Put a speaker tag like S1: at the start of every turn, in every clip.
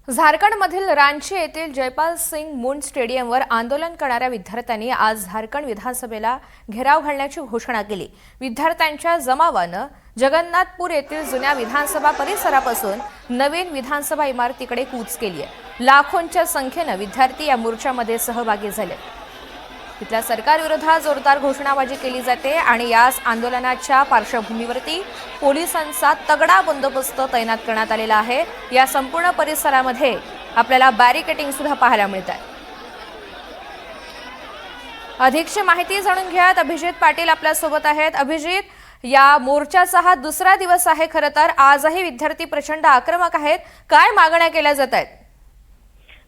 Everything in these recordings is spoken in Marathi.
S1: झारखंडमधील रांची येथील जयपाल सिंग मुंड स्टेडियमवर आंदोलन करणाऱ्या विद्यार्थ्यांनी आज झारखंड विधानसभेला घेराव घालण्याची घोषणा केली। विद्यार्थ्यांच्या जमावानं जगन्नाथपूर येथील जुन्या विधानसभा परिसरापासून नवीन विधानसभा इमारतीकडे कूच केली आहे। लाखोंच्या संख्येने विद्यार्थी या मोर्चामध्ये सहभागी झाले। तिथल्या सरकारविरोधात जोरदार घोषणाबाजी केली जाते आणि याच आंदोलनाच्या पार्श्वभूमीवरती पोलिसांचा तगडा बंदोबस्त तैनात करण्यात आलेला आहे। या संपूर्ण परिसरामध्ये आपल्याला बॅरिकेडिंग सुद्धा पाहायला मिळत आहे। अधिकची माहिती जाणून घ्यात अभिजित पाटील आपल्या सोबत आहेत। अभिजित, या मोर्चाचा हा दुसरा दिवस आहे। खरं तर आजही विद्यार्थी प्रचंड आक्रमक आहेत। काय मागण्या केल्या जात आहेत?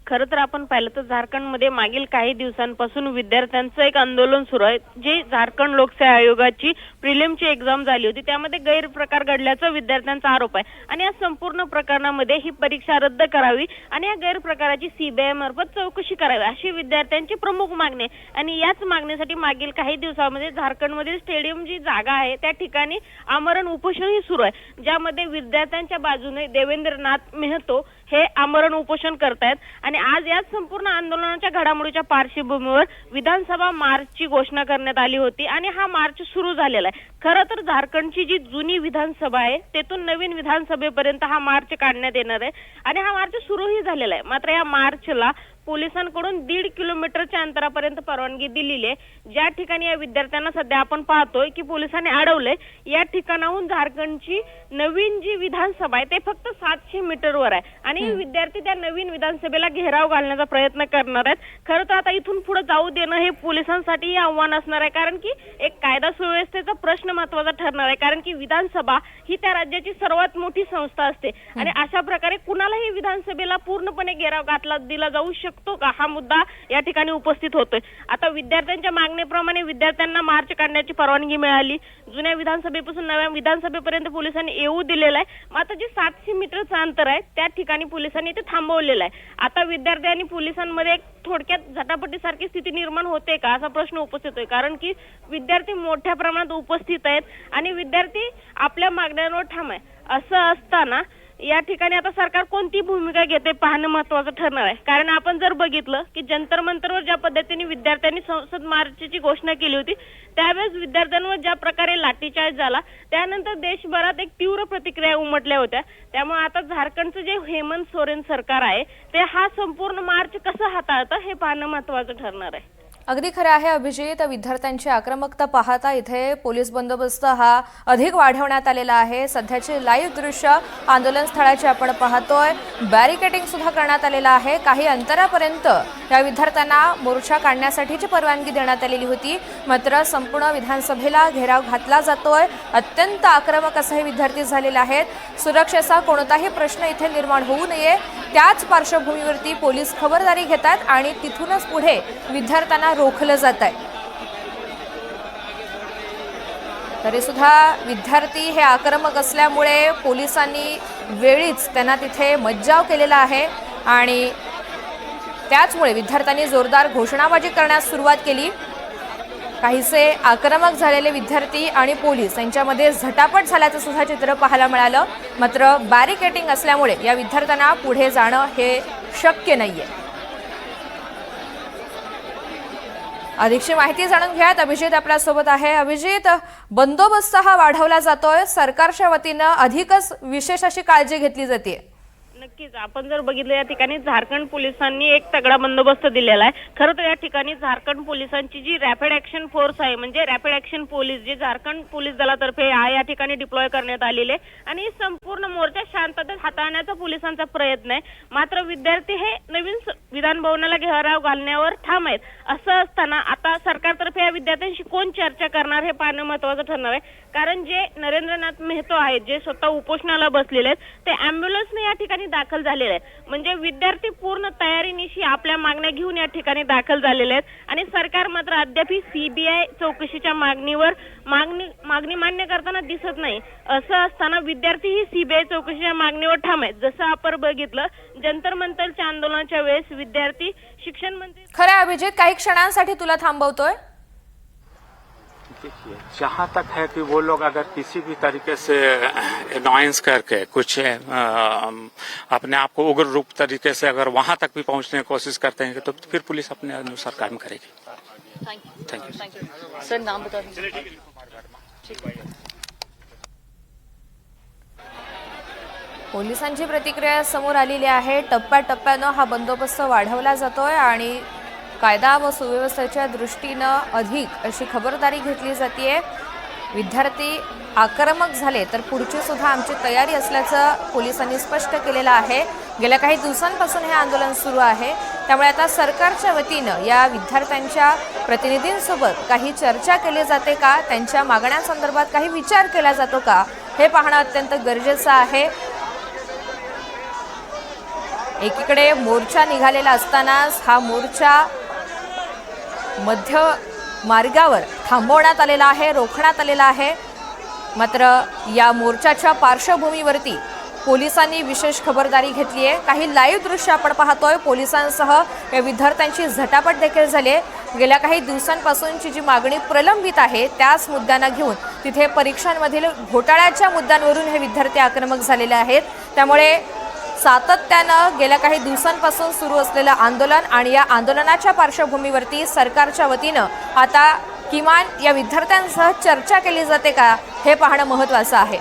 S2: खरं तर आपण पाहिलं तर झारखंडमध्ये मागील काही दिवसांपासून विद्यार्थ्यांचं एक आंदोलन सुरू आहे। जे झारखंड लोकसेवा आयोगाची प्रिलिमची एक्झाम झाली होती त्यामध्ये गैरप्रकार घडल्याचा विद्यार्थ्यांचा आरोप आहे आणि या संपूर्ण प्रकरणामध्ये ही परीक्षा रद्द करावी आणि या गैरप्रकाराची सीबीआय मार्फत चौकशी करावी अशी विद्यार्थ्यांची प्रमुख मागणी आहे। आणि याच मागणीसाठी मागील काही दिवसांमध्ये झारखंडमधील स्टेडियम जी जागा आहे त्या ठिकाणी आमरण उपोषणही सुरू आहे, ज्यामध्ये विद्यार्थ्यांच्या बाजूने देवेंद्रनाथ मेहतो हे आमरण उपोषण करतायत। आणि आज या संपूर्ण आंदोलनाच्या घडामोडीच्या पार्श्वभूमीवर विधानसभा मार्चची घोषणा करण्यात आली होती आणि हा मार्च सुरू झालेला आहे। खरं तर झारखंडची जी जुनी विधानसभा आहे तेथून नवीन विधानसभेपर्यंत हा मार्च काढण्यात येणार आहे आणि हा मार्च सुरूही झालेला आहे। मात्र या मार्चला पोलिसांकडून 1.5 किलोमीटरच्या अंतरापर्यंत परवानगी दिलेली आहे। ज्या ठिकाणी या विद्यार्थ्यांना सध्या आपण पाहतोय की पोलिसांनी अडवलंय, या ठिकाणाहून झारखंडची नवीन जी विधानसभा आहे ते फक्त 700 मीटरवर आहे आणि विद्यार्थी त्या नवीन विधानसभेला घेराव घालण्याचा प्रयत्न करणार आहेत। खरं तर आता इथून पुढे जाऊ देणं हे पोलिसांसाठी आव्हान असणार आहे, कारण की एक कायदा सुव्यवस्थेचा प्रश्न महत्त्वाचा ठरणार आहे, कारण की विधानसभा ही त्या राज्याची सर्वात मोठी संस्था असते आणि अशा प्रकारे कुणालाही विधानसभेला पूर्णपणे घेराव घातला दिला जाऊ शकतो का, हा मुद्दा या ठिकाणी उपस्थित होतोय। आता विद्यार्थ्यांच्या मागणीप्रमाणे विद्यार्थ्यांना मार्च काढण्याची परवानगी मिळाली। जुन्या विधानसभेपासून नव्या विधानसभेपर्यंत पोलिसांनी येऊ दिलेला आहे। मात्र जे 700 मीटरचं अंतर आहे त्या ठिकाणी पोलिसांनी ते थांबवलेलं आहे। आता विद्यार्थी आणि पोलिसांमध्ये एक थोडक्यात झटापटीसारखी स्थिती निर्माण होते का असा प्रश्न उपस्थित होतोय, कारण की विद्यार्थी मोठ्या प्रमाणात उपस्थित आहेत आणि विद्यार्थी आपल्या मागण्यांवर ठाम आहे। असं असताना या ठिकाणी आता सरकार कोणती भूमिका घेते पाहणं महत्त्वाचं ठरणार आहे, कारण आपण जर बघितलं की जंतर मंतरवर ज्या पद्धतीने विद्यार्थ्यांनी संसद मार्चची घोषणा केली होती त्यावेळेस विद्यार्थ्यांवर ज्या प्रकारे लाठीचार्ज झाला त्यानंतर देशभरात एक तीव्र प्रतिक्रिया उमटल्या होत्या। त्यामुळे आता झारखंडचं जे हेमंत सोरेन सरकार आहे ते हा संपूर्ण मार्च कसं हाताळतं हे पाहणं महत्त्वाचं ठरणार आहे।
S1: अगदी खरं आहे अभिजित, विद्यार्थ्यांची आक्रमकता पाहता इथे पोलीस बंदोबस्त हा अधिक वाढवण्यात आलेला आहे। सध्याचे लाईव्ह दृश्य आंदोलन स्थळाचे आपण पाहतोय। बॅरिकेडिंग सुद्धा करण्यात आलेला आहे। काही अंतरापर्यंत या विद्यार्थ्यांना मोर्चा काढण्यासाठीची परवानगी देण्यात आलेली होती, मात्र संपूर्ण विधानसभेला घेराव घातला जातोय। अत्यंत आक्रमक असे हे विद्यार्थी झालेले आहेत। सुरक्षेचा कोणताही प्रश्न इथे निर्माण होऊ नये त्याच पार्श्वभूमीवरती पोलीस खबरदारी घेतात आणि तिथूनच पुढे विद्यार्थ्यांना रोखलं जात आहे। तरी सुद्धा विद्यार्थी हे आक्रमक असल्यामुळे पोलिसांनी वेळीच त्यांना तिथे मज्जाव केलेला आहे आणि त्याचमुळे विद्यार्थ्यांनी जोरदार घोषणाबाजी करण्यास सुरुवात केली। काहीसे आक्रमक झालेले विद्यार्थी आणि पोलीस यांच्यामध्ये झटापट झाल्याचं सुद्धा चित्र पाहायला मिळालं, मात्र बॅरिकेडिंग असल्यामुळे या विद्यार्थ्यांना पुढे जाणं हे शक्य नाहीये। अधिकची माहिती जाणून घ्यात अभिजित आपल्या सोबत आहे। अभिजित, बंदोबस्त हा वाढवला जातोय, सरकारच्या वतीनं अधिकच विशेष अशी काळजी घेतली जाते?
S2: नक्कीच आपण जर बघितलं या ठिकाणी झारखंड पोलिसांनी एक तगडा बंदोबस्त दिलेला आहे। खरं तर या ठिकाणी झारखंड पोलिसांची जी रॅपिड ऍक्शन फोर्स आहे म्हणजे रॅपिड ऍक्शन पोलीस जे झारखंड पोलीस दलातर्फे या ठिकाणी डिप्लॉय करण्यात आलेले आणि संपूर्ण मोर्चा शांततेत हाताळण्याचा पोलिसांचा प्रयत्न आहे। मात्र विद्यार्थी हे नवीन विधान भवनाला घेराव घालण्यावर ठाम आहेत। असं असताना आता सरकारतर्फे या विद्यार्थ्यांशी कोण चर्चा करणार हे पाहणं महत्त्वाचं ठरणार आहे, कारण जे नरेंद्रनाथ मेहतो आहेत जे स्वतः उपोषणाला बसलेले आहेत ते अँब्युलन्सने या ठिकाणी दाखल झालेले आहेत। म्हणजे विद्यार्थी पूर्ण तयारीनिशी आपल्या मागण्या घेऊन या ठिकाणी दाखल झालेले आहेत आणि सरकार मात्र अद्याप सीबीआय चौकशीच्या मागणी मान्य करताना दिसत नाही। असं असताना विद्यार्थी ही सीबीआय चौकशीच्या मागणीवर ठाम आहेत। जसं आपण बघितलं जंतर मंतरच्या आंदोलनाच्या वेळेस विद्यार्थी शिक्षण मंत्री
S1: खरं अभिजित काही क्षणांसाठी तुला थांबवतोय।
S3: देखिए, जहाँ तक है कि वो लोग अगर किसी भी तरीके से अनॉयंस करके कुछ अपने आप को उग्र रूप तरीके से अगर वहां तक भी पहुंचने की कोशिश करते हैं तो फिर पुलिस अपने अनुसार काम करेगी। Thank you.
S4: सर नाम बता दीजिए।
S1: पोलिसांची प्रतिक्रिया समोर आलेली आहे। टप्प्याटप्प्यानं हा बंदोबस्त वाढवला जातोय आणि कायदा व सुव्यवस्थेच्या दृष्टीनं अधिक अशी खबरदारी घेतली जाते। विद्यार्थी आक्रमक झाले तर पुढची सुद्धा आमची तयारी असल्याचं पोलिसांनी स्पष्ट केलेलं आहे। गेल्या काही दिवसांपासून हे आंदोलन सुरू आहे, त्यामुळे आता सरकारच्या वतीनं या विद्यार्थ्यांच्या प्रतिनिधींसोबत काही चर्चा केली जाते का, त्यांच्या मागण्यांसंदर्भात काही विचार केला जातो का, हे पाहणं अत्यंत गरजेचं आहे। एकीकडे मोर्चा निघालेला असतानाच हा मोर्चा मध्य मार्गावर थांबवण्यात आलेला आहे, रोखण्यात आलेला आहे। मात्र या मोर्चाच्या पार्श्वभूमीवरती पोलिसांनी विशेष खबरदारी घेतली आहे। काही लाईव्ह दृश्य आपण पाहतोय। पोलिसांसह या विद्यार्थ्यांची झटापट देखील झाली आहे। गेल्या काही दिवसांपासूनची जी मागणी प्रलंबित आहे त्याच मुद्द्यांना घेऊन तिथे परीक्षांमधील घोटाळ्याच्या मुद्द्यांवरून हे विद्यार्थी आक्रमक झालेले आहेत। त्यामुळे सातत्यानं गेल्या काही दिवसांपासून सुरू असलेलं आंदोलन आणि या आंदोलनाच्या पार्श्वभूमीवरती सरकारच्या वतीनं आता किमान या विद्यार्थ्यांसह चर्चा केली जाते का, हे पाहणं महत्त्वाचं आहे।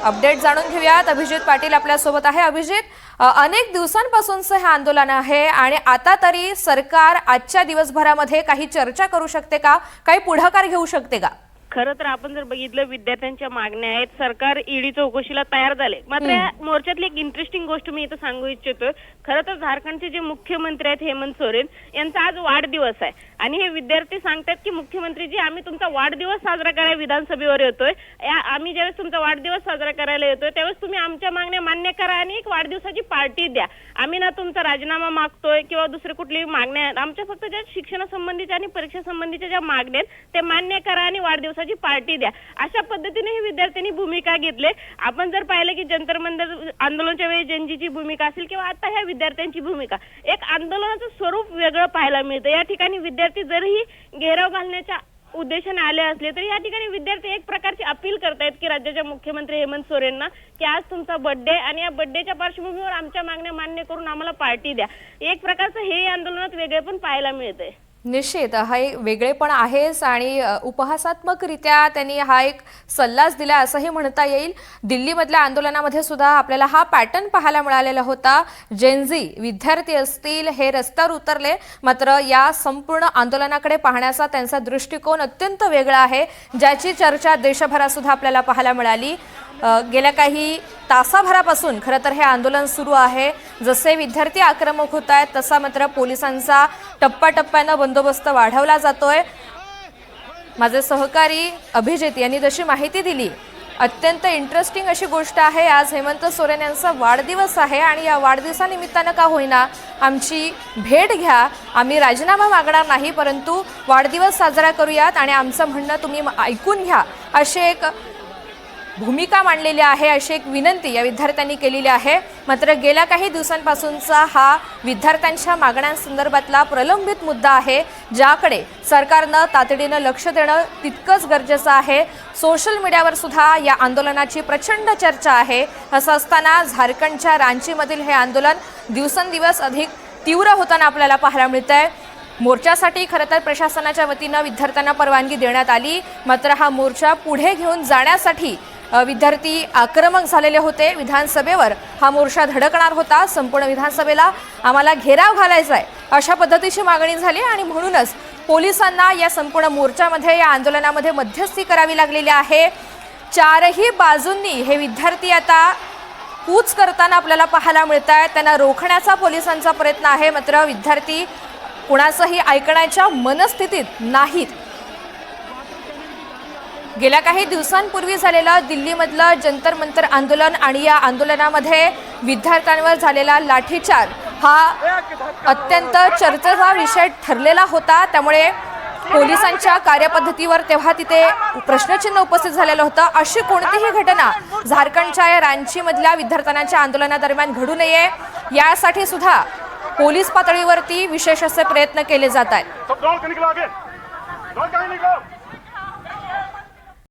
S1: अपडेट जाणून घेऊयात। अभिजित पाटील आपल्यासोबत आहे। अभिजित, अनेक दिवसांपासूनचं हे आंदोलन आहे आणि आता तरी सरकार आजच्या दिवसभरामध्ये काही चर्चा करू शकते का, काही पुढाकार घेऊ शकते का?
S2: खरं तर आपण जर बघितलं विद्यार्थ्यांच्या मागण्या आहेत, सरकार ईडी चौकशीला तयार झाले। मात्र या मोर्चातली एक इंटरेस्टिंग गोष्ट मी इथं सांगू इच्छितोय। खरं तर झारखंडचे जे मुख्यमंत्री आहेत हेमंत सोरेन यांचा आज वाढदिवस आहे आणि हे विद्यार्थी सांगतात की मुख्यमंत्रीजी आम्ही तुमचा वाढदिवस साजरा करायला विधानसभेवर येतोय। आम्ही ज्यावेळेस तुमचा वाढदिवस साजरा करायला येतोय त्यावेळेस तुम्ही आमच्या मागण्या मान्य करा आणि एक वाढदिवसाची पार्टी द्या। आम्ही ना तुमचा राजीनामा मागतोय किंवा दुसरी कुठलीही मागण्या आहेत, आमच्या फक्त ज्या शिक्षणासंबंधीच्या आणि परीक्षा संबंधीच्या ज्या मागण्या आहेत ते मान्य करा आणि वाढदिवसाची पार्टी द्या, अशा पद्धतीने हे विद्यार्थ्यांनी भूमिका घेतली। आपण जर पाहिलं की जंतर मंतर आंदोलनाच्या वेळी जनजीची भूमिका असेल किंवा आता ह्या विद्यार्थ्यांची भूमिका, एक आंदोलनाचं स्वरूप वेगळं पाहायला मिळतं। या ठिकाणी विद्यार्थी जरही घेराव घालण्याच्या उद्देशाने आले असले तरी या ठिकाणी विद्यार्थी एक प्रकारची अपील करतायत की राज्याच्या मुख्यमंत्री हेमंत सोरेनना की आज तुमचा बर्थडे आणि या बर्थडेच्या पार्श्वभूमीवर आमच्या मागण्या मान्य करून आम्हाला पार्टी द्या। एक प्रकारचं हे आंदोलनात वेगळे पण पाहायला मिळतंय।
S1: निश्चित हा एक वेगळेपण आहेच आणि उपहासात्मकरित्या त्यांनी हा एक सल्लाच दिला असंही म्हणता येईल। दिल्लीमधल्या आंदोलनामध्ये सुद्धा आपल्याला हा पॅटर्न पाहायला मिळालेला होता। जेनझी विद्यार्थी असतील हे रस्त्यावर उतरले, मात्र या संपूर्ण आंदोलनाकडे पाहण्याचा त्यांचा दृष्टिकोन अत्यंत वेगळा आहे, ज्याची चर्चा देशभरात सुद्धा आपल्याला पाहायला मिळाली। गेल्या काही तासाभरापासून खरं तर हे आंदोलन सुरू आहे। जसे विद्यार्थी आक्रमक होत आहेत तसा मात्र पोलिसांचा टप्प्याटप्प्यानं बंदोबस्त वाढवला जातोय। माझे सहकारी अभिजित यांनी जशी माहिती दिली, अत्यंत इंटरेस्टिंग अशी गोष्ट आहे। आज हेमंत सोरेन यांचा वाढदिवस आहे आणि या वाढदिवसानिमित्तानं का होईना आमची भेट घ्या, आम्ही राजीनामा मागणार नाही परंतु वाढदिवस साजरा करूयात आणि आमचं म्हणणं तुम्ही ऐकून घ्या, अशी एक भूमिका मांडलेली आहे, अशी एक विनंती या विद्यार्थ्यांनी केलेली आहे। मात्र गेल्या काही दिवसांपासूनचा हा विद्यार्थ्यांच्या मागण्यांसंदर्भातला प्रलंबित मुद्दा आहे, ज्याकडे सरकारनं तातडीनं लक्ष देणं तितकंच गरजेचं आहे। सोशल मीडियावर सुद्धा या आंदोलनाची प्रचंड चर्चा आहे। असं असताना झारखंडच्या रांचीमधील हे आंदोलन दिवसेंदिवस अधिक तीव्र होताना आपल्याला पाहायला मिळतंय। मोर्चासाठी खरं तर प्रशासनाच्या वतीनं विद्यार्थ्यांना परवानगी देण्यात आली, मात्र हा मोर्चा पुढे घेऊन जाण्यासाठी विद्यार्थी आक्रमक झालेले होते। विधानसभेवर हा मोर्चा धडकणार होता, संपूर्ण विधानसभेला आम्हाला घेराव घालायचा आहे अशा पद्धतीची मागणी झाली आणि म्हणूनच पोलिसांना या संपूर्ण मोर्चामध्ये या आंदोलनामध्ये मध्यस्थी करावी लागलेली आहे। चारही बाजूंनी हे विद्यार्थी आता कूच करताना आपल्याला पाहायला मिळत आहेत। त्यांना रोखण्याचा पोलिसांचा प्रयत्न आहे, मात्र विद्यार्थी कुणाचंही ऐकण्याच्या मनस्थितीत नाहीत। गेल्या काही दिवसांपूर्वी झालेलं दिल्लीमधलं जंतर मंतर आंदोलन आणि या आंदोलनामध्ये विद्यार्थ्यांवर झालेला लाठीचार्ज हा अत्यंत चर्चेचा विषय ठरलेला होता। त्यामुळे पोलिसांच्या कार्यपद्धतीवर तेव्हा तिथे प्रश्नचिन्ह उपस्थित झालेलं होतं। अशी कोणतीही घटना झारखंडच्या या रांचीमधल्या विद्यार्थ्यांच्या आंदोलनादरम्यान घडू नये यासाठी सुद्धा पोलीस पातळीवरती विशेष असे प्रयत्न केले जात आहेत।